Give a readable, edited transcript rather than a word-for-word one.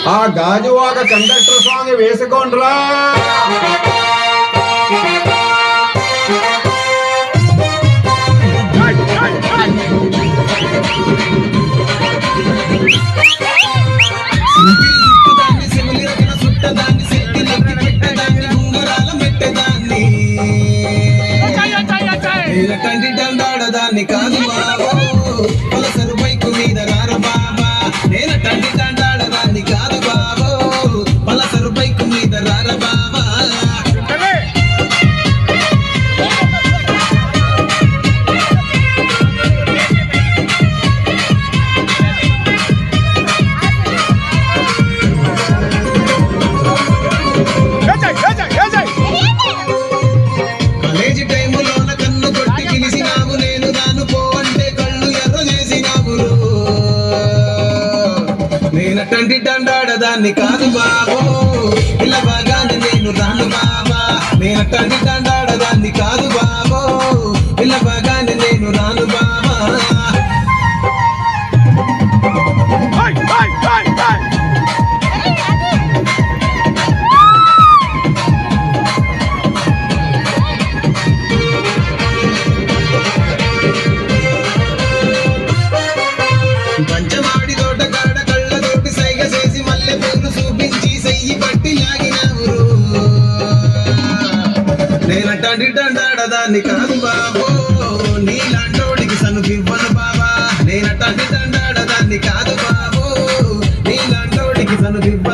ఆ Gajuwaka conductor song వేసుకోండ్రా. కంటి దండాడదాన్ని కాదు బాబో పలసరు బైకు మీద రార బాబా. నేను కంటి దండాడదాన్ని కాదు బాబో పలసరు బైకు మీద రార బాబా. కాలేజీ టైములోన కన్ను కొట్టి పిలిచినావు, నేను రాను పో అంటే కళ్ళు ఎర్ర చేసినావు. నేను తండ్రి దండాడదాన్ని కాదు బాబో ఇలా బాగానే నేను రాను బాబా. నేను తండ్రి దండాడదాన్ని కాదు బాబో ఇలా బాగానే నేను రాను బాబా. పంచమాడి తోట కాడ కళ్ళతోటి సైగ చేసి మల్లె పూలు చూపించి సెయ్యి పట్టి లాగినావు. నేను తండ్రి దండాడదాన్ని కాదు బాబో నీలాంటోడికి సనుకివ్వను బాబా. నేను తండ్రి దండాడదాన్ని కాదు బాబో నీలాంటోడికి సనుకివ్వ